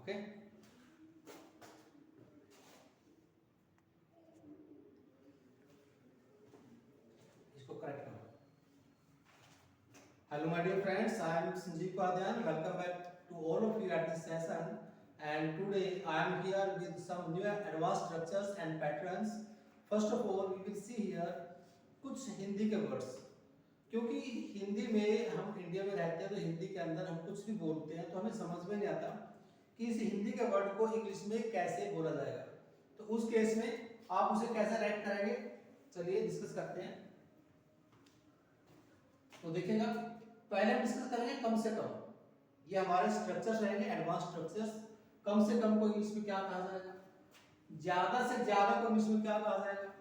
Okay, इसको correct करो। Hello my dear friends, I am Sanjeev Padyan. Welcome back to all of you at this session, and today I am here with some new advanced structures and patterns. First of all, we will see here कुछ हिंदी के words, क्योंकि हिंदी में हम India में रहते हैं तो हिंदी के अंदर हम कुछ भी बोलते हैं तो हमें समझ में नहीं आता कि इस हिंदी के वर्ड को इंग्लिश में कैसे बोला जाएगा। तो उस केस में आप उसे कैसे राइट करेंगे, चलिए डिस्कस करते हैं। तो देखिएगा, पहले हम डिस्कस करेंगे कम से कम। ये हमारे स्ट्रक्चर्स रहेंगे, एडवांस स्ट्रक्चर्स। कम से कम को इंग्लिश में क्या कहा जाएगा, ज्यादा से ज्यादा को इंग्लिश में क्या कहा जाएगा,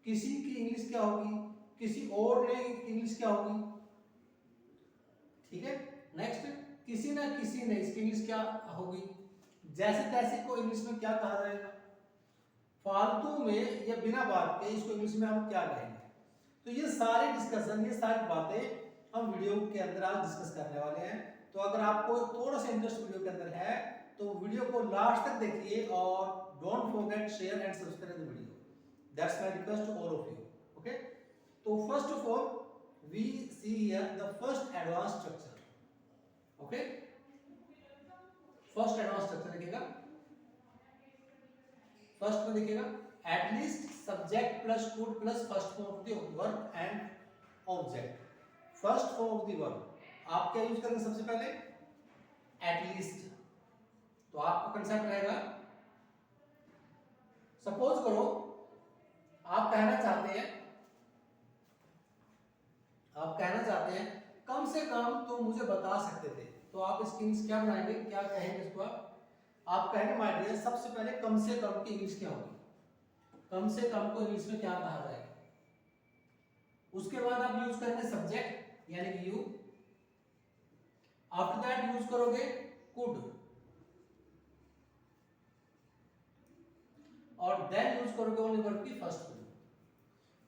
किसी की इंग्लिश क्या होगी, किसी और ने इंग्लिश क्या होगी, ठीक है। नेक्स्ट, किसी ना किसी ने इसकी इंग्लिश क्या होगी, जैसे तैसे को इंग्लिश में क्या कहा जाएगा, फालतू में या बिना बात के इसको इंग्लिश में हम क्या कहेंगे। तो ये सारे डिस्कशन, ये सारी बातें हम वीडियो के अंदर आज डिस्कस करने वाले हैं। तो अगर आपको थोड़ा सा इंटरेस्ट वीडियो के अंदर है तो वीडियो को लास्ट तक देखिए और don't forget share and subscribe the video. That's my request to all of you. Okay, तो first of all we see here the first advance structure. Okay, first advance structure देखिएगा। First में देखिएगा, at least subject plus could plus first form of the verb and object. First form of the verb आप क्या use करेंगे, सबसे पहले at least. तो आपका कंसेप्ट रहेगा, सपोज करो आप कहना चाहते हैं कम से कम तो मुझे बता सकते थे, तो आप इसकी इंग्लिश क्या बनाएंगे, क्या कहेंगे इसको आप कहेंगे माय डियर, सबसे पहले कम से कम की इंग्लिश क्या होगी, कम से कम को इंग्लिश में क्या कहा जाएगा। उसके बाद आप यूज करेंगे सब्जेक्ट यानी कि यू। आफ्टर दैट यूज करोगे कुड और देन यूज करोगे ओनली वर्ब की फर्स्ट फॉर्म।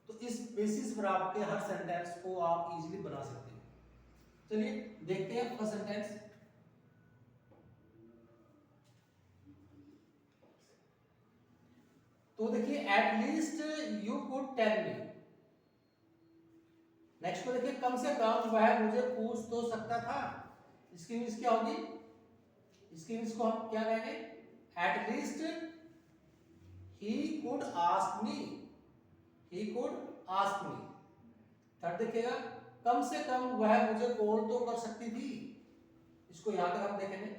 तो इस बेसिस पर आपके हर सेंटेंस को आप इजीली बना सकते हैं। चलिए देखते हैं फर्स्ट सेंटेंस। तो देखिए, at least you could tell me. Next को देखिए, कम से कम वह मुझे पूछ तो सकता था। इसकी इंग्लिश क्या होगी, इसकी इंग्लिश को हम क्या कहेंगे, at least he could ask me, he could ask me. Third देखिएगा, कम से कम वह मुझे कॉल तो कर सकती थी। इसको यहां तक हम देखेंगे,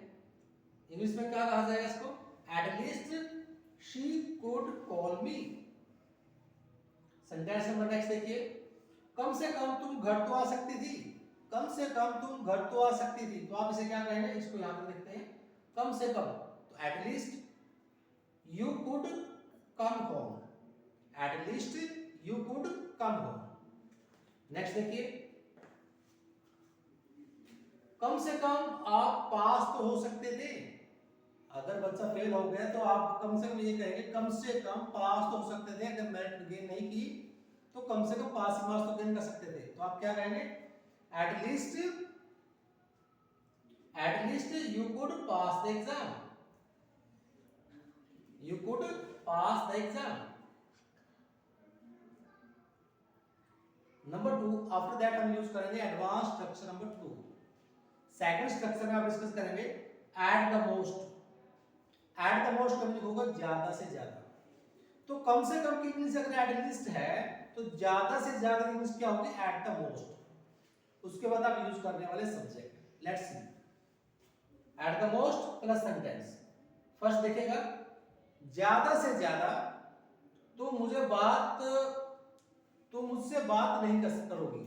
इंग्लिश में क्या कहा जाएगा इसको, at least she could call me. Sentence number next देखिए, कम से कम तुम घर तो आ सकती थी, कम से कम तुम घर तो आ सकती थी। तो आप इसे क्या कहेंगे, इसको यहां पर देखते हैं, कम से कम। तो at least you could come home, at least you could come home. Next देखिए, कम से कम आप पास तो हो सकते थे। अगर बच्चा फेल हो गया तो आप कम से कम ये कहेंगे, कम से कम पास तो हो सकते थे। अगर मेरिट गेन नहीं की तो कम से कम पास मार्क्स तो गेन कर सकते थे। तो आप क्या कहेंगे, at least you could pass the exam, you could pass the exam. Number 2, after that हम यूज करेंगे advance structure number 2। Second structure में आप डिस्कस करेंगे eight the most. Eight the most का मीनिंग होगा ज्यादा से ज्यादा। तो कम से कम की इंग्लिश अगर एटलीस्ट है तो ज्यादा से ज्यादा की इंग्लिश क्या होगी, एट द मोस्ट। उसके बाद आप यूज करने वाले subject. Let's see, at the most plus sentence. First देखिएगा, ज्यादा से ज्यादा तो मुझसे बात नहीं करोगी।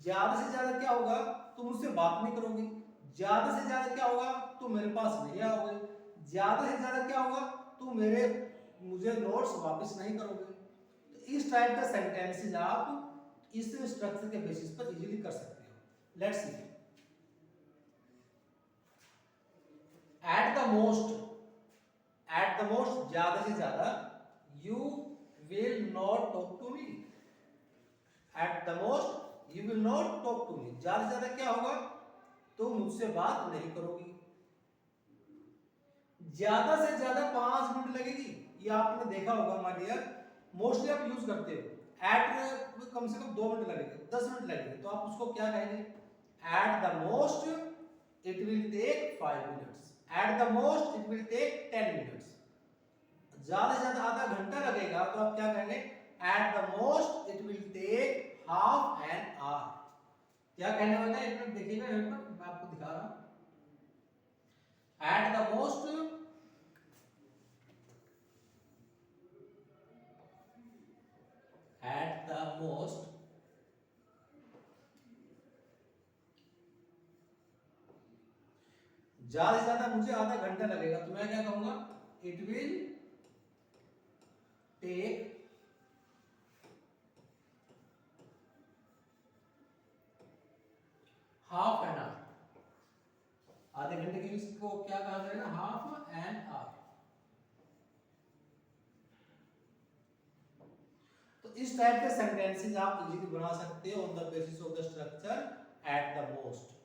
ज्यादा से ज्यादा क्या होगा, तुम मुझसे बात नहीं करोगी। ज्यादा से ज्यादा क्या होगा, तुम मेरे पास नहीं आओगे। ज्यादा से ज्यादा क्या होगा, तुम मुझे नोट्स वापस नहीं करोगे। तो इस टाइप का सेंटेंसेस आप इस स्ट्रक्चर के बेसिस पर इजीली कर सकते हो। Let's see, at the most ज्यादा से ज्यादा, you will not talk to me. At the most you will not talk to me, ज्यादा से ज्यादा क्या होगा, तुम मुझसे बात नहीं करोगी। ज्यादा से ज्यादा 5 मिनट लगेगी, ये आपने देखा होगा माय डियर, मोस्टली आप यूज करते हो। एट कम से कम 2 मिनट लगेंगे, 10 मिनट लगेंगे, तो आप उसको क्या कहेंगे? At the most it will take 5 minutes, at the most it will take 10 minutes. ज्यादा से ज्यादा आधा घंटा लगेगा तो आप क्या कहेंगे? At the most it will take half an hour. क्या कहने वाला है? एक मिनट देखिएगा, यहाँ पर मैं आपको दिखा रहा हूं। Eight the most, eight the most ज्यादा से ज्यादा मुझे आधा घंटा लगेगा, तो मैं क्या कहूंगा? It will take half an hour. आधे घंटे के यूज को क्या कहा जाएगा? Half an hour. तो इस टाइप के सेंटेंसेस आप इजीली बना सकते हो on the basis of the structure at the most.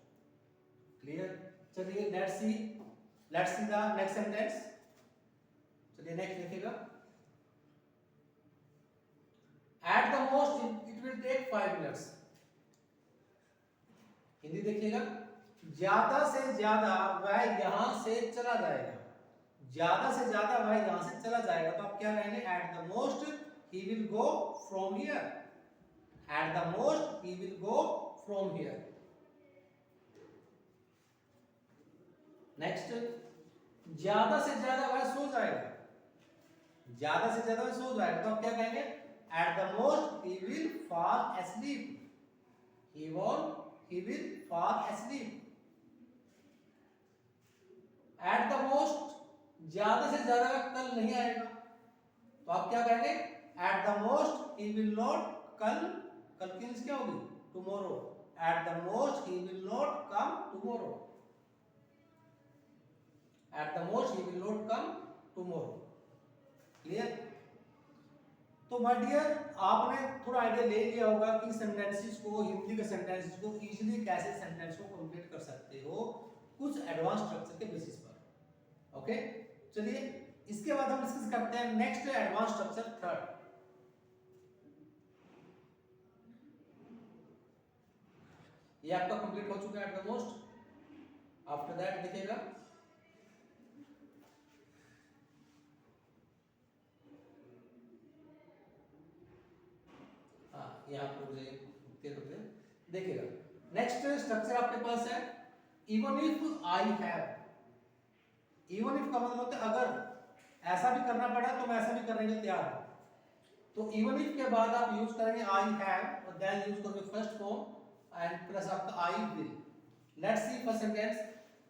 Clear? चलिए let's see the next sentence. चलिए नेक्स्ट देखिएगा। At the most it will take 5 minutes. Hindi देखिएगा। ज्यादा से ज्यादा वह यहां से चला जाएगा, ज्यादा से ज्यादा वह यहां से चला जाएगा, तो आप क्या कहेंगे? At the most he will go from here, eight the most he will go from here. Next, ज्यादा से ज्यादा वह सो जाएगा, ज्यादा से ज्यादा वह सो जाएगा, तो आप क्या कहेंगे? At the most he will fall asleep, he will fall asleep। Eight the most ज्यादा से ज्यादा कल नहीं आएगा, तो आप क्या कहेंगे? At the most he will not, कल की मींस क्या होगी? Tomorrow. Eight the most he will not come tomorrow, eight the most he will not come tomorrow. Clear? तो माय डियर, आपने थोड़ा आइडिया ले लिया होगा कि सेंटेंसेस को, हिंदी के सेंटेंसेस को इजीली कैसे सेंटेंस को कंप्लीट कर सकते हो कुछ एडवांस स्ट्रक्चर के बेसिस पर। ओके, चलिए इसके बाद हम डिस्कस करते हैं नेक्स्ट एडवांस स्ट्रक्चर, थर्ड। ये आपका कंप्लीट हो चुका है eight the most. After that देखिएगा, यहाँ पर मुझे रुकते देखिएगा। नेक्स्ट स्ट्रक्चर आपके पास है even if I have. Even if का मतलब होता है अगर ऐसा भी करना पड़ा तो मैं ऐसा भी करने के लिए तैयार हूं। तो इवन इफ के बाद आप यूज करेंगे आई हैव और देन यूज करोगे फर्स्ट फॉर्म एंड प्लस आपका I will. Let's see first sentence.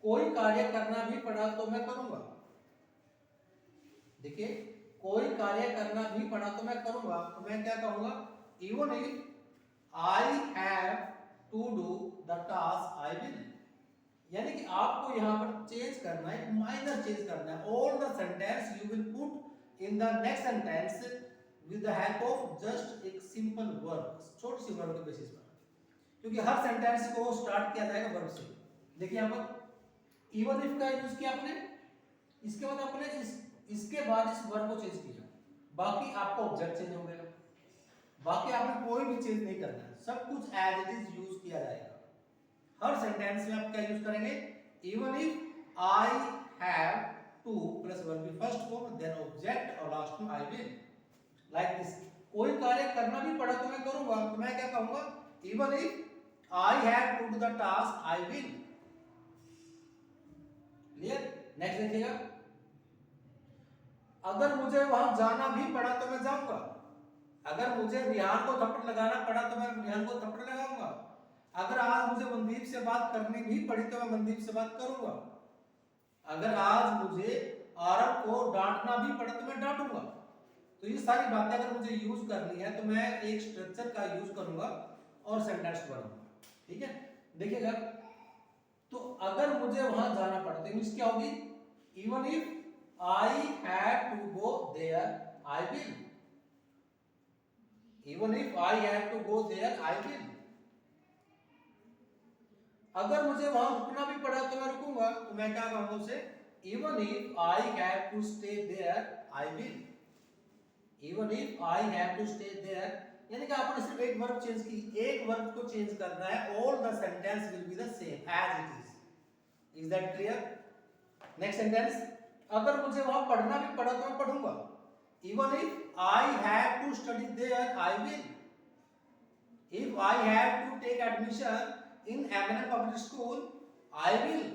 कोई कार्य करना भी पड़ा तो मैं करूंगा। देखिए, कोई कार्य करना भी पड़ा तो मैं करूंगा, तो मैं क्या कहूंगा? Even if I have to do the task I will. यानी कि आपको यहां पर चेंज करना है, माइनर चेंज करना है। All the sentence you will put in the next sentence with the help of just एक सिंपल वर्ब, छोटी सी वर्ब के बेसिस पर, क्योंकि हर सेंटेंस को स्टार्ट किया जाएगा वर्ब से। देखिए यहां पर इवन इफ का यूज किया आपने, इसके बाद आपने इसके बाद इस वर्ब को चेंज किया, बाकी आपका ऑब्जेक्ट चेंज हो गया, बाकी आपने कोई भी चेंज नहीं करना है, सब कुछ एज इट इज यूज किया जाएगा। हर सेंटेंस में आप क्या यूज करेंगे? Even if I have to plus verb first form then object और लास्ट में आई विल, लाइक दिस। कोई कार्य करना भी पड़ा तो मैं करूंगा, तो मैं क्या कहूंगा? Even if I have to do the task I will. Clear? Next देखिएगा। अगर मुझे वहां जाना भी पड़ा तो मैं जाऊंगा। अगर मुझे रिहान को थप्पड़ लगाना पड़ा तो मैं रिहान को थप्पड़ लगाऊंगा। अगर आज मुझे मनदीप से बात करनी भी पड़ी तो मैं मनदीप से बात करूंगा। अगर आज मुझे आरव को डांटना भी पड़ा तो मैं डांटूंगा। तो ये सारी बातें अगर मुझे यूज करनी है तो मैं एक स्ट्रक्चर का यूज करूंगा और सेंटेंस बनाऊंगा। ठीक है, देखिएगा। तो अगर मुझे वहां जाना पड़ा तो मींस क्या होगी? Even if I have to go there I will. Even if I have to go there I will. अगर मुझे वहां रुकना भी पड़ा तो मैं रुकूंगा, तो मैं क्या कहूंगा उसे? even if I have to stay there I will, even if I have to stay there, यानी कि आपने सिर्फ एक वर्ब चेंज की, एक वर्ब को चेंज करना है, all the sentence will be the same as it is that clear? next sentence, अगर मुझे वहां पढ़ना भी पड़ा तो मैं पढ़ूंगा, even if I have to study there I will, if I have to take admission in M&M public school I will,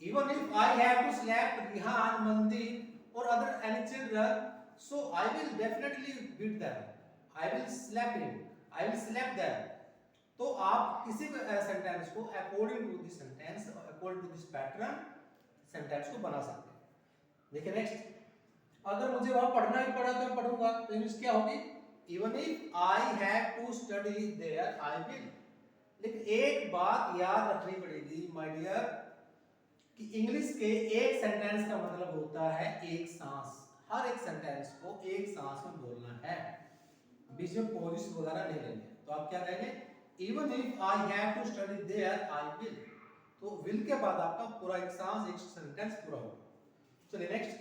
even if I have to slap Rihan, Mandeep or other any children, so I will definitely beat them, I will slap him, I will slap them. तो आप किसी भी sentence को according to this sentence, according to this pattern sentence को बना सकते हैं। देखिए नेक्स्ट, अगर मुझे वहां पढ़ना भी पड़ा तो मैं पढ़ूंगा, तो इंग्लिश क्या होगी, even if I have to study there I will. लेकिन एक बात याद रखनी पड़ेगी माय डियर, कि इंग्लिश के एक सेंटेंस का मतलब होता है एक सांस, हर एक सेंटेंस को एक सांस में बोलना है, बीच में पॉजेस वगैरह नहीं लेने। तो आप क्या कहेंगे, even if I have to study there I will, तो विल के बाद आपका पूरा एक सांस, एक सेंटेंस पूरा होगा। चलिए नेक्स्ट,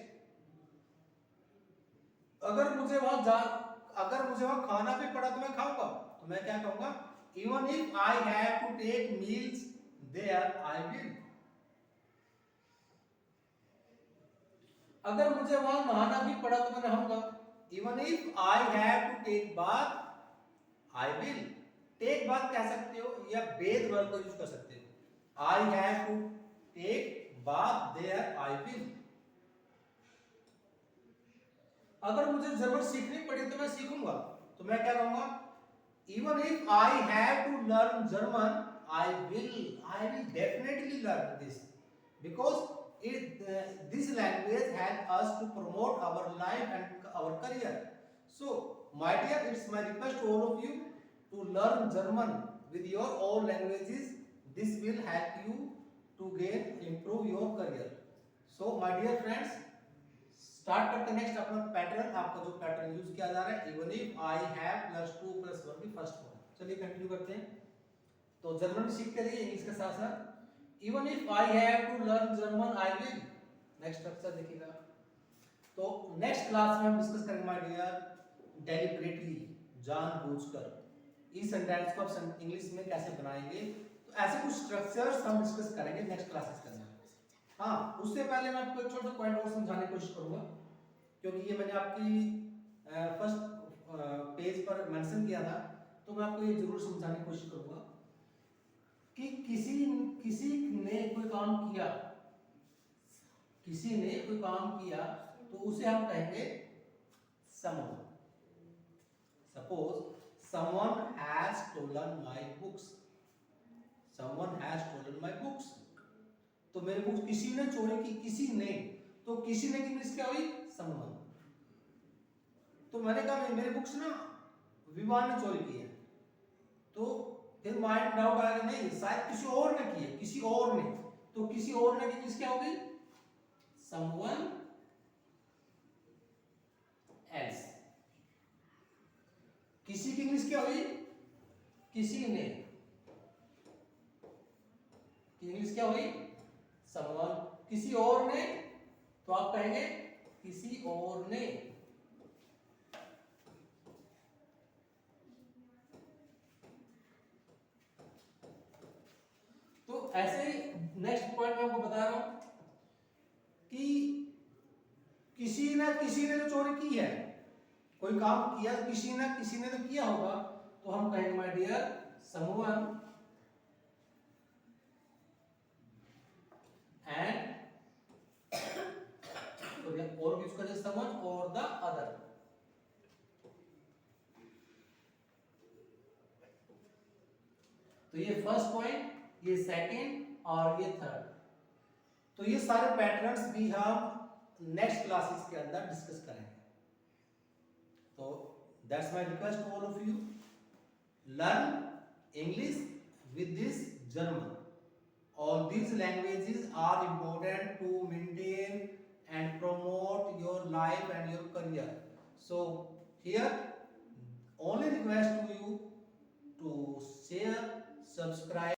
अगर मुझे वहां खाना भी पड़ा तो मैं खाऊंगा, तो मैं क्या कहूंगा, even if I have to take meals there I will. अगर मुझे वहां नहाना भी पड़ा तो मैं नहाऊंगा, even if I have to take bath I will. Take bath कह सकते हो या बेद वर्ब को यूज कर सकते हो, I have to take bath there I will. अगर मुझे जर्मन सीखनी पड़ी तो मैं सीखूंगा, तो मैं क्या कहूंगा, even if I have to learn German I will definitely learn this, because this language help us to promote our life and our career. So my dear, it's my request to all of you to learn German with your own languages. This will help you to improve your career. So my dear friends, start करते next अपना pattern, आपका जो pattern use किया जा रहा है, even if I have +2 +1 की first form. चलिए कंटिन्यू करते हैं। तो जर्मन सीखते रहिए इंग्लिश के साथ साथ। Even if I have to learn German, I will। Next structure देखिएगा। तो नेक्स्ट क्लास में हम डिस्कस करेंगे माय डियर, डेलिबरेटली, जानबूझकर, इस सेंटेंस को आप इंग्लिश में कैसे बनाएंगे। तो ऐसे कुछ स्ट्रक्चर्स हम डिस्कस करेंगे नेक्स्ट क्लासेस के अंदर। हाँ, उससे पहले मैं आपको एक छोटा पॉइंट और समझाने की कोशिश करूंगा, क्योंकि ये मैंने आपकी फर्स्ट पेज पर मेंशन किया था, तो मैं आपको ये जरूर समझाने की कोशिश करूंगा कि किसी ने कोई काम किया, किसी ने कोई काम किया तो उसे हम कहेंगे someone। Suppose someone has stolen my books, someone has stolen my books। तो मेरे बुक्स किसी ने चोरी की, किसी ने, तो किसी ने की इंग्लिश क्या हुई, someone। तो मैंने कहा मेरे बुक्स ना विवान ने चोरी की है, तो फिर माइंड डाउट आएगा, नहीं शायद किसी और ने की है, किसी और ने, तो किसी और ने की इंग्लिश क्या होगी, someone else। किसी की इंग्लिश क्या हुई, किसी ने, इंग्लिश क्या हुई, someone। किसी और ने, तो आप कहेंगे किसी और ने। तो ऐसे ही नेक्स्ट पॉइंट मैं आपको बता रहा हूं कि किसी ना किसी ने तो चोरी की है, कोई काम किया, किसी ना किसी ने तो किया होगा, तो हम कहेंगे माय डियर someone and और यूज करें someone और the other। तो ये फर्स्ट पॉइंट, ये सेकंड और ये थर्ड। तो ये सारे पैटर्न्स भी हम नेक्स्ट क्लासेस के अंदर डिस्कस करेंगे। तो that's my request to all of you, learn English with this German. All these languages are important to maintain and promote your life and your career. So here only request to you to share, subscribe